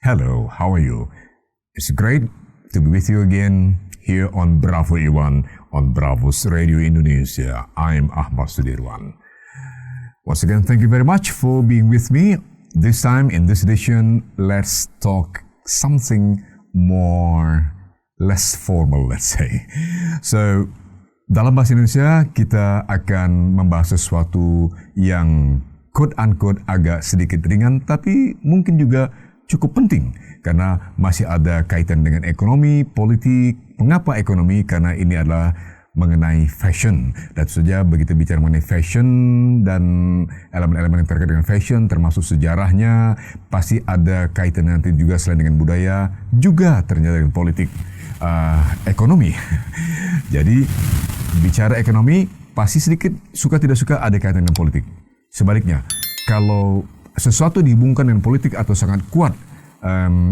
Hello, how are you? It's great to be with you again here on Bravo Iwan on Bravos Radio Indonesia. I'm Ahmad Sudirwan. Once again, thank you very much for being with me. This time in this edition, let's talk something less formal, let's say. So, dalam bahasa Indonesia, kita akan membahas sesuatu yang quote-unquote agak sedikit ringan, tapi mungkin juga cukup penting karena masih ada kaitan dengan ekonomi, politik. Mengapa ekonomi? Karena ini adalah mengenai fashion. Dan saja begitu bicara mengenai fashion dan elemen-elemen yang terkait dengan fashion, termasuk sejarahnya, pasti ada kaitan nanti juga selain dengan budaya, juga ternyata dengan politik, ekonomi. Jadi bicara ekonomi, pasti sedikit suka tidak suka ada kaitan dengan politik. Sebaliknya, kalau sesuatu dihubungkan dengan politik atau sangat kuat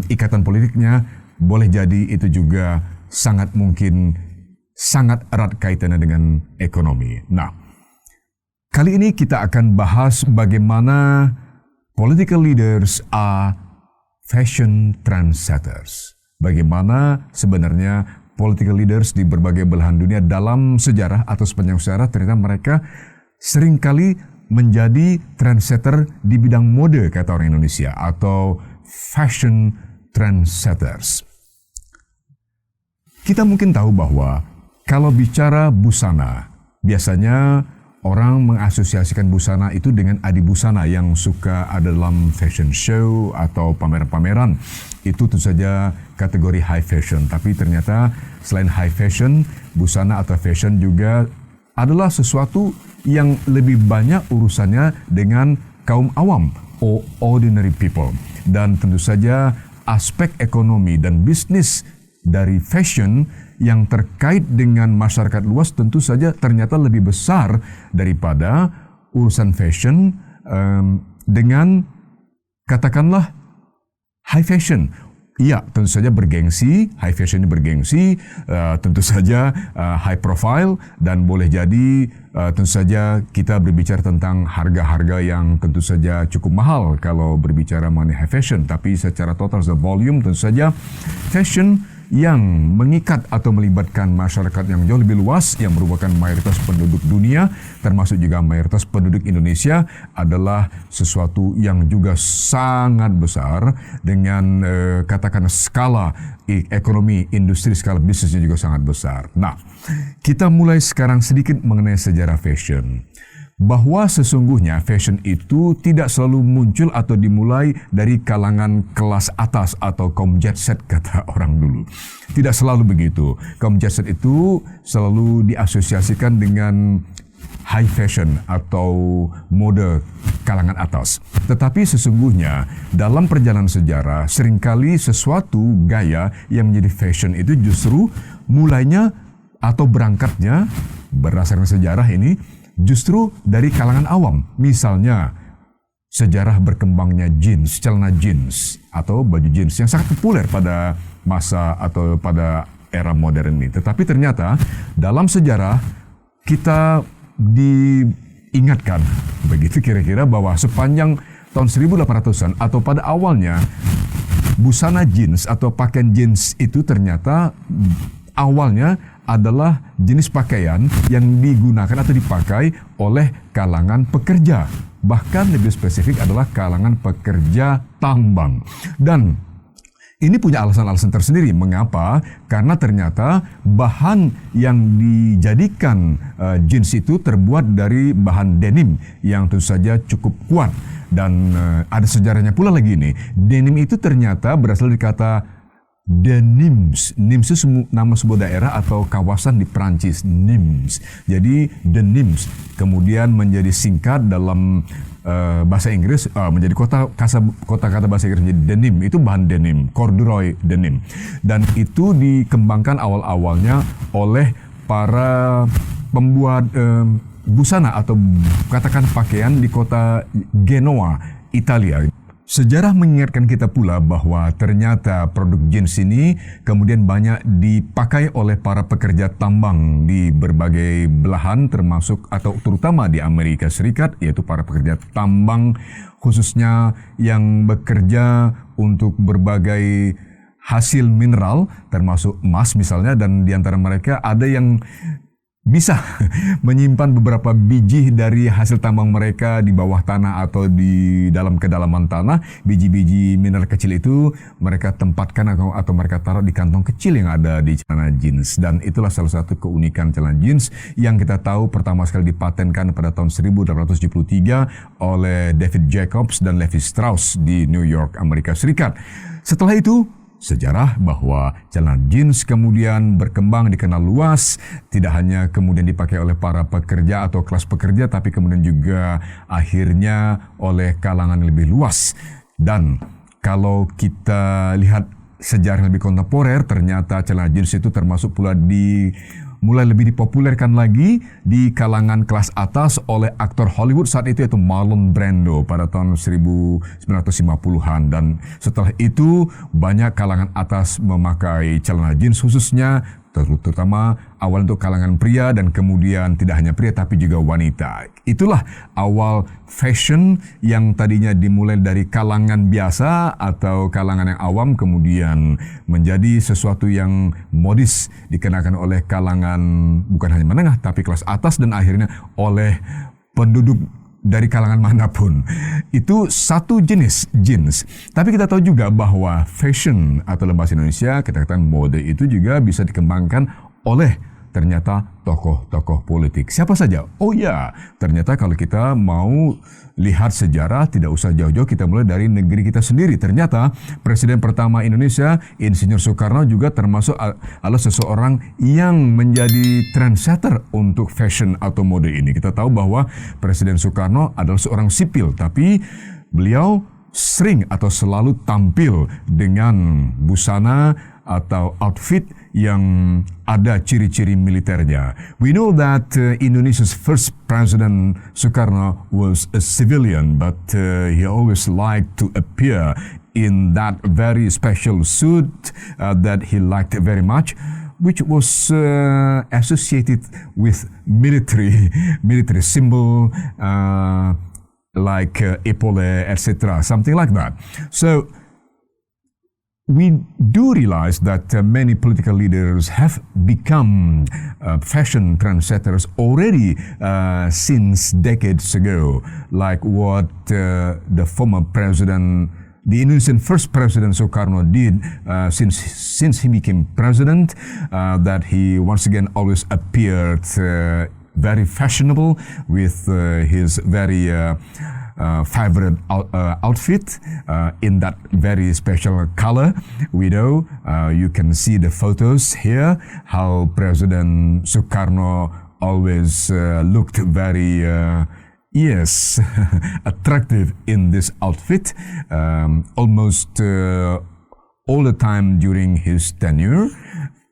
ikatan politiknya, boleh jadi itu juga sangat mungkin sangat erat kaitannya dengan ekonomi. Nah, kali ini kita akan bahas bagaimana political leaders are fashion trendsetters. Bagaimana sebenarnya political leaders di berbagai belahan dunia dalam sejarah atau sepanjang sejarah ternyata mereka seringkali menjadi trendsetter di bidang mode, kata orang Indonesia, atau fashion trendsetters. Kita mungkin tahu bahwa kalau bicara busana, biasanya orang mengasosiasikan busana itu dengan adibusana yang suka ada dalam fashion show atau pameran-pameran. Itu tentu saja kategori high fashion. Tapi ternyata selain high fashion, busana atau fashion juga adalah sesuatu yang lebih banyak urusannya dengan kaum awam, or ordinary people. Dan tentu saja aspek ekonomi dan bisnis dari fashion yang terkait dengan masyarakat luas tentu saja ternyata lebih besar daripada urusan fashion dengan katakanlah high fashion. Iya, tentu saja bergengsi, high fashion ini bergengsi, tentu saja high profile, dan boleh jadi tentu saja kita berbicara tentang harga-harga yang tentu saja cukup mahal kalau berbicara mengenai high fashion. Tapi secara total, the volume tentu saja fashion yang mengikat atau melibatkan masyarakat yang jauh lebih luas yang merupakan mayoritas penduduk dunia termasuk juga mayoritas penduduk Indonesia adalah sesuatu yang juga sangat besar dengan katakan skala ekonomi, industri, skala bisnisnya juga sangat besar. Nah, kita mulai sekarang sedikit mengenai sejarah fashion. Bahwa sesungguhnya fashion itu tidak selalu muncul atau dimulai dari kalangan kelas atas atau kaum jet set, kata orang dulu. Tidak selalu begitu. Kaum jet set itu selalu diasosiasikan dengan high fashion atau mode kalangan atas. Tetapi sesungguhnya dalam perjalanan sejarah seringkali sesuatu gaya yang menjadi fashion itu justru mulainya atau berangkatnya berdasarkan sejarah ini justru dari kalangan awam. Misalnya, sejarah berkembangnya jeans, celana jeans, atau baju jeans yang sangat populer pada masa atau pada era modern ini. Tetapi ternyata dalam sejarah kita diingatkan, begitu kira-kira, bahwa sepanjang tahun 1800-an atau pada awalnya, busana jeans atau pakaian jeans itu ternyata awalnya adalah jenis pakaian yang digunakan atau dipakai oleh kalangan pekerja. Bahkan lebih spesifik adalah kalangan pekerja tambang. Dan ini punya alasan-alasan tersendiri. Mengapa? Karena ternyata bahan yang dijadikan jeans itu terbuat dari bahan denim yang tentu saja cukup kuat. Dan ada sejarahnya pula lagi ini. Denim itu ternyata berasal dari kata The Nims. Nims itu nama sebuah daerah atau kawasan di Perancis, Nims. Jadi The Nims kemudian menjadi singkat dalam bahasa Inggris menjadi kata bahasa Inggris menjadi denim. Itu bahan denim, corduroy denim. Dan itu dikembangkan awal-awalnya oleh para pembuat busana atau katakan pakaian di kota Genoa, Italia. Sejarah mengingatkan kita pula bahwa ternyata produk jeans ini kemudian banyak dipakai oleh para pekerja tambang di berbagai belahan termasuk atau terutama di Amerika Serikat, yaitu para pekerja tambang khususnya yang bekerja untuk berbagai hasil mineral termasuk emas misalnya, dan di antara mereka ada yang bisa menyimpan beberapa biji dari hasil tambang mereka di bawah tanah atau di dalam kedalaman tanah. Biji-biji mineral kecil itu mereka tempatkan atau mereka taruh di kantong kecil yang ada di celana jeans. Dan itulah salah satu keunikan celana jeans yang kita tahu pertama sekali dipatenkan pada tahun 1873 oleh David Jacobs dan Levi Strauss di New York, Amerika Serikat. Setelah itu, sejarah bahwa celana jeans kemudian berkembang, dikenal luas, tidak hanya kemudian dipakai oleh para pekerja atau kelas pekerja, tapi kemudian juga akhirnya oleh kalangan lebih luas. Dan kalau kita lihat sejarah lebih kontemporer, ternyata celana jeans itu termasuk pula mulai lebih dipopulerkan lagi di kalangan kelas atas oleh aktor Hollywood saat itu, yaitu Marlon Brando pada tahun 1950-an. Dan setelah itu banyak kalangan atas memakai celana jeans khususnya, terutama awal untuk kalangan pria dan kemudian tidak hanya pria tapi juga wanita. Itulah awal fashion yang tadinya dimulai dari kalangan biasa atau kalangan yang awam kemudian menjadi sesuatu yang modis dikenakan oleh kalangan bukan hanya menengah tapi kelas atas dan akhirnya oleh penduduk dari kalangan manapun. Itu satu jenis jeans. Tapi kita tahu juga bahwa fashion atau dalam bahasa Indonesia kita katakan mode itu juga bisa dikembangkan oleh ternyata tokoh-tokoh politik. Siapa saja? Oh ya, ternyata kalau kita mau lihat sejarah tidak usah jauh-jauh, kita mulai dari negeri kita sendiri. Ternyata Presiden pertama Indonesia, Insinyur Soekarno juga termasuk adalah seseorang yang menjadi trendsetter untuk fashion atau mode ini. Kita tahu bahwa Presiden Soekarno adalah seorang sipil, tapi beliau sering atau selalu tampil dengan busana atau outfit yang ada ciri-ciri militernya. We know that Indonesia's first president Soekarno was a civilian, but he always liked to appear in that very special suit that he liked very much, which was associated with military symbol like epaulet, etc., something like that. So we do realize that many political leaders have become fashion trendsetters already since decades ago, like what the former president, the Indonesian first president Soekarno did since he became president, that he once again always appeared very fashionable with his very favorite outfit in that very special color. We know you can see the photos here how President Soekarno always looked very attractive in this outfit almost all the time during his tenure.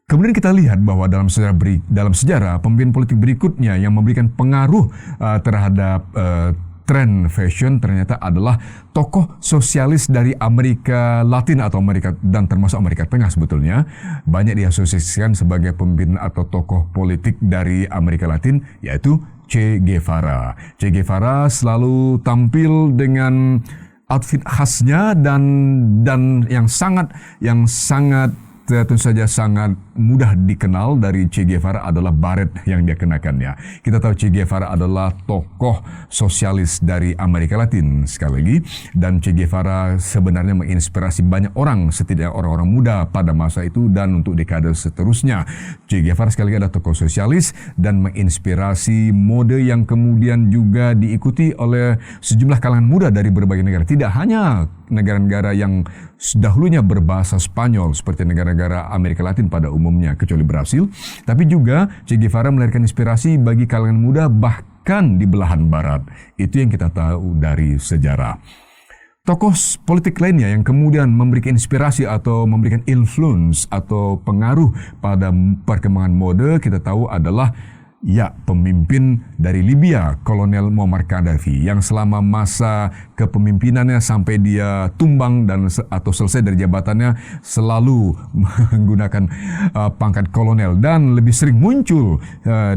Kemudian kita lihat bahwa dalam sejarah pemimpin politik berikutnya yang memberikan pengaruh terhadap tren fashion ternyata adalah tokoh sosialis dari Amerika Latin atau Amerika dan termasuk Amerika Tengah sebetulnya. Banyak diasosiasikan sebagai pemimpin atau tokoh politik dari Amerika Latin, yaitu Che Guevara. Che Guevara selalu tampil dengan outfit khasnya dan yang sangat tentu saja sangat mudah dikenal dari Che Guevara adalah baret yang dia kenakannya. Kita tahu Che Guevara adalah tokoh sosialis dari Amerika Latin sekali lagi, dan Che Guevara sebenarnya menginspirasi banyak orang, setidaknya orang-orang muda pada masa itu dan untuk dekade seterusnya. Che Guevara sekali lagi adalah tokoh sosialis dan menginspirasi mode yang kemudian juga diikuti oleh sejumlah kalangan muda dari berbagai negara. Tidak hanya negara-negara yang dahulunya berbahasa Spanyol seperti negara-negara Amerika Latin pada umumnya kecuali Brasil, tapi juga Che Guevara melahirkan inspirasi bagi kalangan muda bahkan di belahan barat. Itu yang kita tahu dari sejarah. Tokoh politik lainnya yang kemudian memberikan inspirasi atau memberikan influence atau pengaruh pada perkembangan mode kita tahu adalah Ya, pemimpin dari Libya, Kolonel Muammar Gaddafi, yang selama masa kepemimpinannya sampai dia tumbang dan atau selesai dari jabatannya selalu menggunakan pangkat kolonel dan lebih sering muncul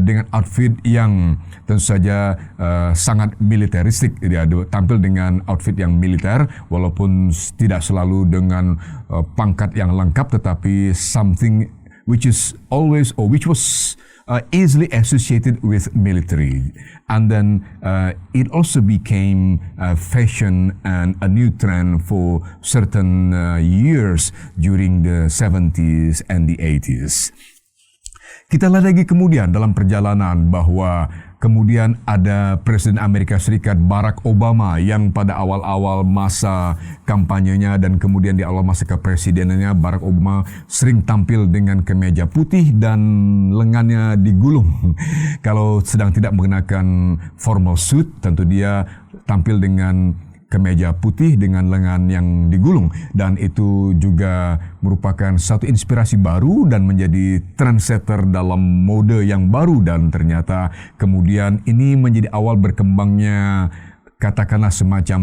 dengan outfit yang tentu saja sangat militeristik. Dia tampil dengan outfit yang militer, walaupun tidak selalu dengan pangkat yang lengkap, tetapi something which is always or which was easily associated with military. And then it also became fashion and a new trend for certain years during the 70s and the 80s. Kita lihat lagi kemudian dalam perjalanan bahwa kemudian ada Presiden Amerika Serikat Barack Obama yang pada awal-awal masa kampanyenya dan kemudian di awal masa kepresidenannya, Barack Obama sering tampil dengan kemeja putih dan lengannya digulung. Kalau sedang tidak mengenakan formal suit, tentu dia tampil dengan kemeja putih dengan lengan yang digulung, dan itu juga merupakan satu inspirasi baru dan menjadi trendsetter dalam mode yang baru, dan ternyata kemudian ini menjadi awal berkembangnya katakanlah semacam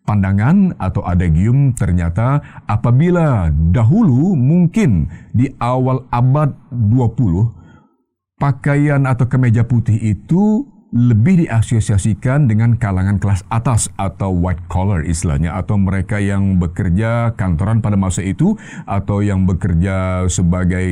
pandangan atau adagium. Ternyata apabila dahulu mungkin di awal abad 20 pakaian atau kemeja putih itu lebih diasosiasikan dengan kalangan kelas atas atau white collar istilahnya, atau mereka yang bekerja kantoran pada masa itu, atau yang bekerja sebagai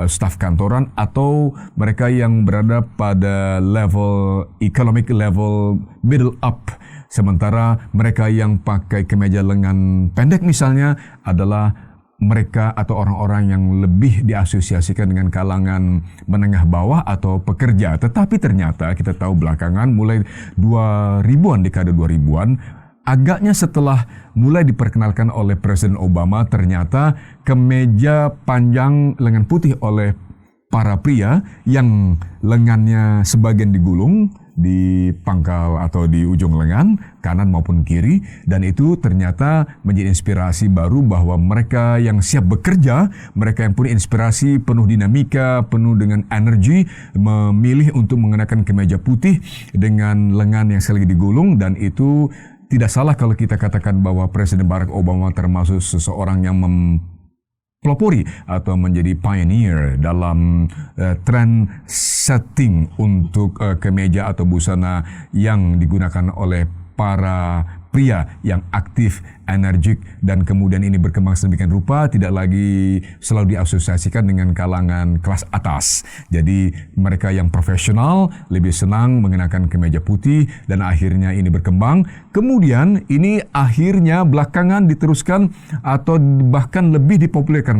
staf kantoran, atau mereka yang berada pada level economic level middle up. Sementara mereka yang pakai kemeja lengan pendek misalnya adalah mereka atau orang-orang yang lebih diasosiasikan dengan kalangan menengah bawah atau pekerja. Tetapi ternyata kita tahu belakangan mulai 2000-an, dekade 2000-an, agaknya setelah mulai diperkenalkan oleh Presiden Obama, ternyata kemeja panjang lengan putih oleh para pria yang lengannya sebagian digulung di pangkal atau di ujung lengan kanan maupun kiri, dan itu ternyata menjadi inspirasi baru bahwa mereka yang siap bekerja, mereka yang punya inspirasi, penuh dinamika, penuh dengan energi, memilih untuk mengenakan kemeja putih dengan lengan yang sekali digulung. Dan itu tidak salah kalau kita katakan bahwa Presiden Barack Obama termasuk seseorang yang pelopori atau menjadi pioneer dalam trend setting untuk kemeja atau busana yang digunakan oleh para pria yang aktif, energik, dan kemudian ini berkembang sedemikian rupa, tidak lagi selalu diasosiasikan dengan kalangan kelas atas. Jadi mereka yang profesional lebih senang mengenakan kemeja putih, dan akhirnya ini berkembang. Kemudian ini akhirnya belakangan diteruskan atau bahkan lebih dipopulerkan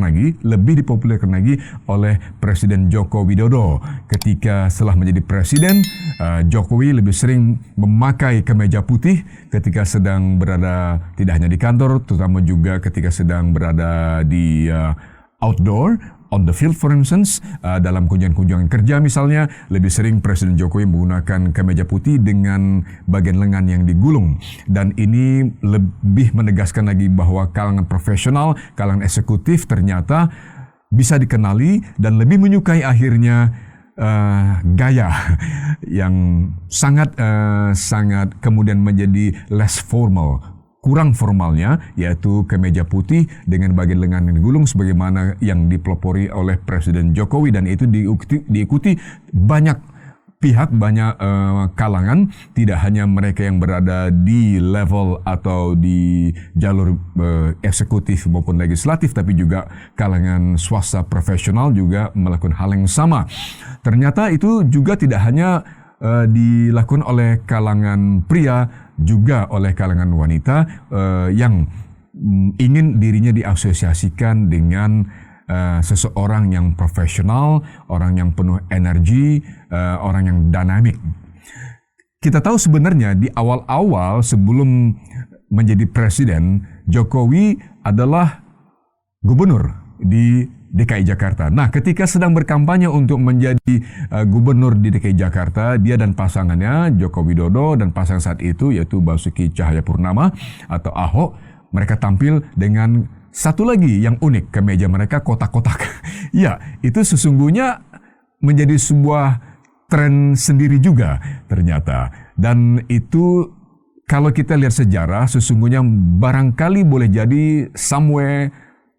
lagi oleh Presiden Joko Widodo. Ketika setelah menjadi presiden, Jokowi lebih sering memakai kemeja putih ketika sedang berada tidak hanya di kantor, terutama juga ketika sedang berada di outdoor, on the field for instance, dalam kunjungan-kunjungan kerja misalnya, lebih sering Presiden Jokowi menggunakan kemeja putih dengan bagian lengan yang digulung. Dan ini lebih menegaskan lagi bahwa kalangan profesional, kalangan eksekutif ternyata bisa dikenali dan lebih menyukai akhirnya gaya yang sangat kemudian menjadi less formal, kurang formalnya, yaitu kemeja putih dengan bagian lengan yang digulung sebagaimana yang dipelopori oleh Presiden Jokowi, dan itu diikuti banyak pihak, banyak kalangan, tidak hanya mereka yang berada di level atau di jalur eksekutif maupun legislatif, tapi juga kalangan swasta profesional juga melakukan hal yang sama. Ternyata itu juga tidak hanya dilakukan oleh kalangan pria, juga oleh kalangan wanita yang ingin dirinya diasosiasikan dengan seseorang yang profesional, orang yang penuh energi, orang yang dinamik. Kita tahu sebenarnya di awal-awal sebelum menjadi presiden, Jokowi adalah gubernur di DKI Jakarta. Nah, ketika sedang berkampanye untuk menjadi gubernur di DKI Jakarta, dia dan pasangannya Joko Widodo dan pasangan saat itu yaitu Basuki Cahayapurnama atau Ahok, mereka tampil dengan satu lagi yang unik, kemeja mereka kotak-kotak. Ya, itu sesungguhnya menjadi sebuah tren sendiri juga ternyata. Dan itu kalau kita lihat sejarah, sesungguhnya barangkali boleh jadi somewhere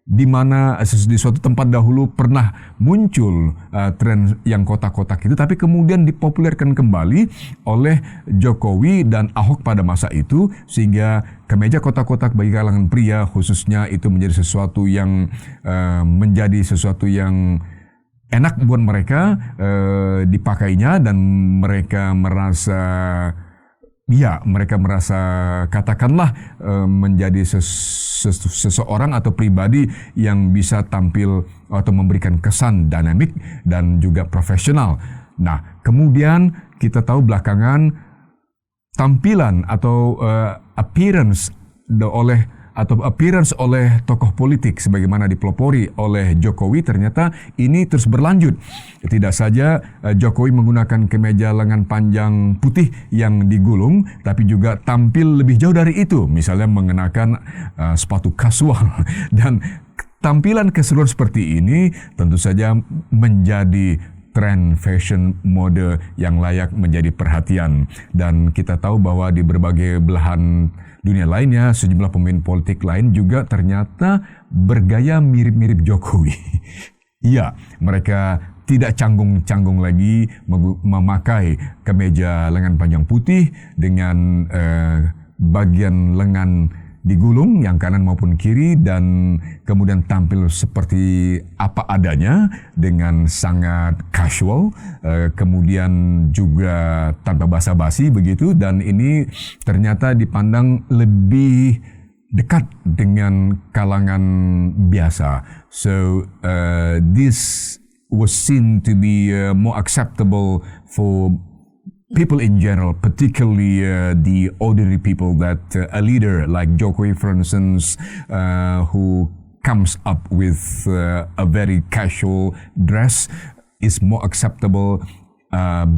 di mana di suatu tempat dahulu pernah muncul tren yang kotak-kotak itu, tapi kemudian dipopulerkan kembali oleh Jokowi dan Ahok pada masa itu, sehingga kemeja kotak-kotak bagi kalangan pria khususnya itu menjadi sesuatu yang enak buat mereka dipakainya, dan mereka merasa katakanlah menjadi seseorang atau pribadi yang bisa tampil atau memberikan kesan dinamik dan juga profesional. Nah, kemudian kita tahu belakangan tampilan atau appearance oleh tokoh politik sebagaimana dipelopori oleh Jokowi, ternyata ini terus berlanjut. Tidak saja Jokowi menggunakan kemeja lengan panjang putih yang digulung, tapi juga tampil lebih jauh dari itu, misalnya mengenakan sepatu kasual. Dan tampilan keseluruhan seperti ini tentu saja menjadi tren fashion mode yang layak menjadi perhatian. Dan kita tahu bahwa di berbagai belahan dunia lainnya, sejumlah pemimpin politik lain juga ternyata bergaya mirip-mirip Jokowi. Ya, mereka tidak canggung-canggung lagi memakai kemeja lengan panjang putih dengan bagian lengan digulung yang kanan maupun kiri, dan kemudian tampil seperti apa adanya dengan sangat casual, kemudian juga tanpa basa-basi begitu, dan ini ternyata dipandang lebih dekat dengan kalangan biasa. So this was seen to be more acceptable for people in general, particularly the ordinary people, that a leader like Jokowi, for instance, who comes up with a very casual dress, is more acceptable,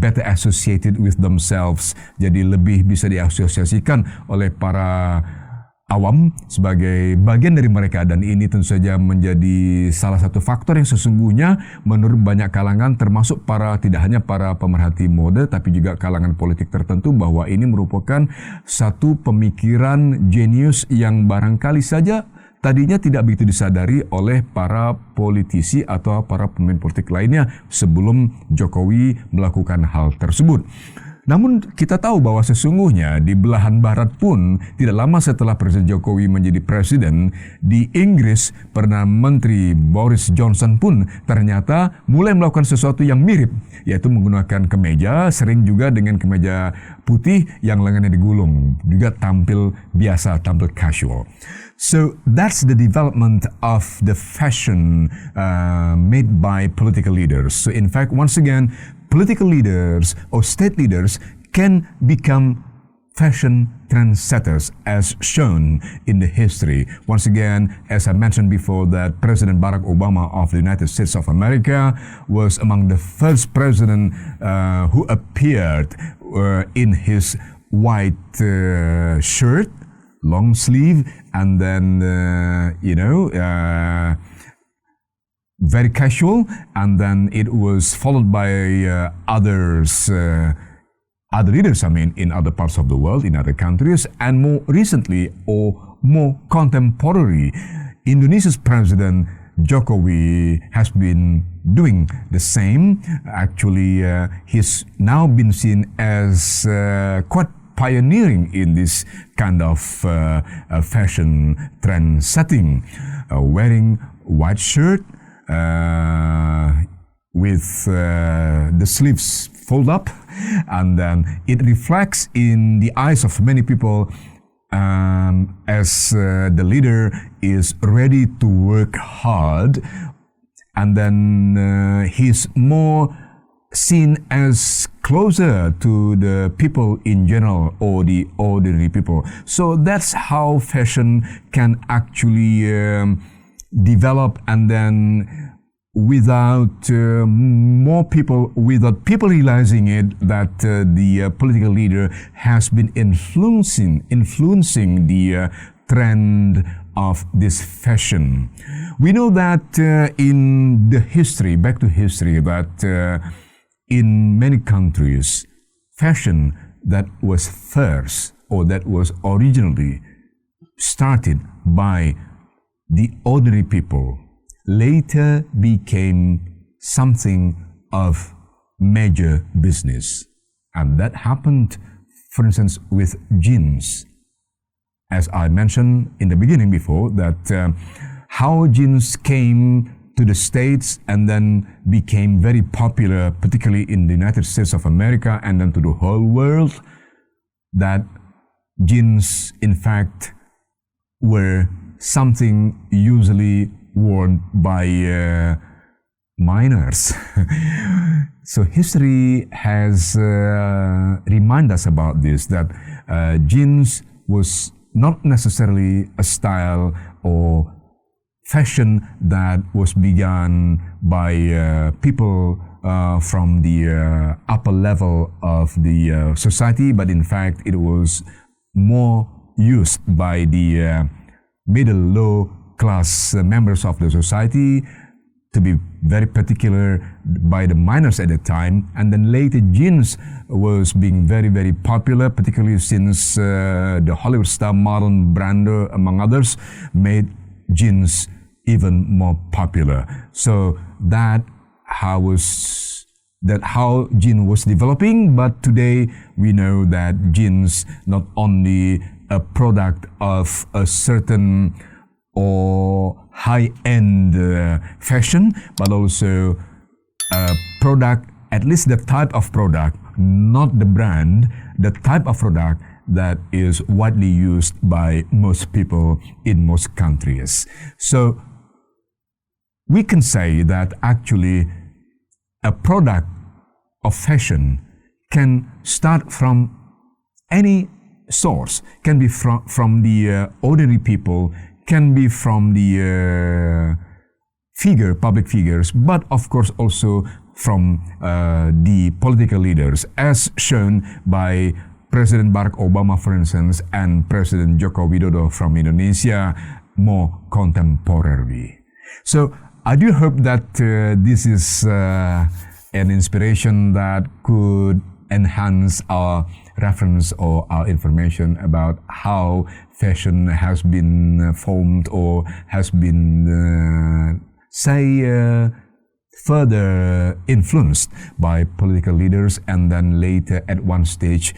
better associated with themselves. Jadi lebih bisa diasosiasikan oleh para awam sebagai bagian dari mereka, dan ini tentu saja menjadi salah satu faktor yang sesungguhnya menurut banyak kalangan, termasuk tidak hanya para pemerhati mode tapi juga kalangan politik tertentu, bahwa ini merupakan satu pemikiran jenius yang barangkali saja tadinya tidak begitu disadari oleh para politisi atau para pemimpin politik lainnya sebelum Jokowi melakukan hal tersebut. Namun kita tahu bahwa sesungguhnya di belahan barat pun tidak lama setelah Presiden Jokowi menjadi presiden, di Inggris Perdana Menteri Boris Johnson pun ternyata mulai melakukan sesuatu yang mirip, yaitu menggunakan kemeja, sering juga dengan kemeja putih yang lengannya digulung, juga tampil biasa, tampil casual. So that's the development of the fashion made by political leaders. So in fact, once again, political leaders or state leaders can become fashion trendsetters, as shown in the history. Once again, as I mentioned before, that President Barack Obama of the United States of America was among the first president who appeared in his white shirt, long sleeve, and then very casual, and then it was followed by other leaders, in other parts of the world, in other countries, and more recently or more contemporary, Indonesia's President Jokowi has been doing the same. Actually, he's now been seen as quite pioneering in this kind of fashion trend setting, wearing white shirt, with the sleeves fold up, and then it reflects in the eyes of many people as the leader is ready to work hard, and then he's more seen as closer to the people in general, or the ordinary people. So that's how fashion can actually develop, and then without people realizing it, that the political leader has been influencing the trend of this fashion. We know that in the history, back to history, that in many countries, fashion that was first or that was originally started by the ordinary people later became something of major business. And that happened, for instance, with jeans. As I mentioned in the beginning before, that how jeans came to the States and then became very popular, particularly in the United States of America and then to the whole world, that jeans, in fact, were something usually worn by minors. So history has reminded us about this, that jeans was not necessarily a style or fashion that was begun by people from the upper level of the society, but in fact it was more used by the middle low class members of the society, to be very particular by the minors at the time. And then later jeans was being very, very popular, particularly since the Hollywood star Marlon Brando, among others, made jeans even more popular. So that how jeans was developing. But today we know that jeans not only a product of a certain or high-end fashion, but also a product, at least the type of product, not the brand, the type of product that is widely used by most people in most countries. So we can say that actually a product of fashion can start from any source, can be from the ordinary people, can be from the public figures, but of course also from the political leaders, as shown by President Barack Obama, for instance, and President Joko Widodo from Indonesia more contemporarily. So I do hope that this is an inspiration that could enhance our reference or our information about how fashion has been formed or has been, further influenced by political leaders, and then later at one stage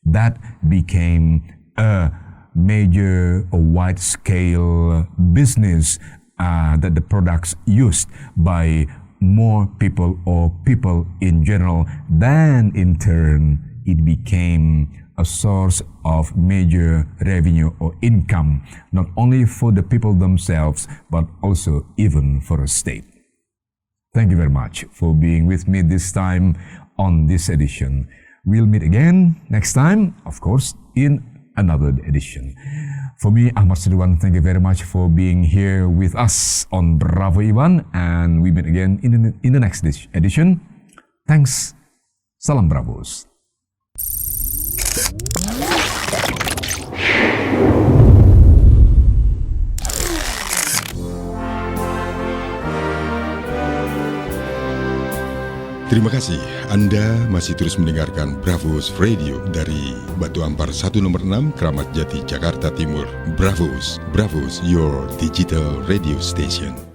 that became a major or wide-scale business that the products used by more people or people in general, then in turn it became a source of major revenue or income, not only for the people themselves, but also even for a state. Thank you very much for being with me this time on this edition. We'll meet again next time, of course, in another edition. For me, Ahmad Sidwan, thank you very much for being here with us on Bravo Iwan, and we meet again in the next edition. Thanks. Salam Bravos. Terima kasih, Anda masih terus mendengarkan Bravos Radio dari Batu Ampar 1 nomor 6, Kramat Jati, Jakarta Timur. Bravos, your digital radio station.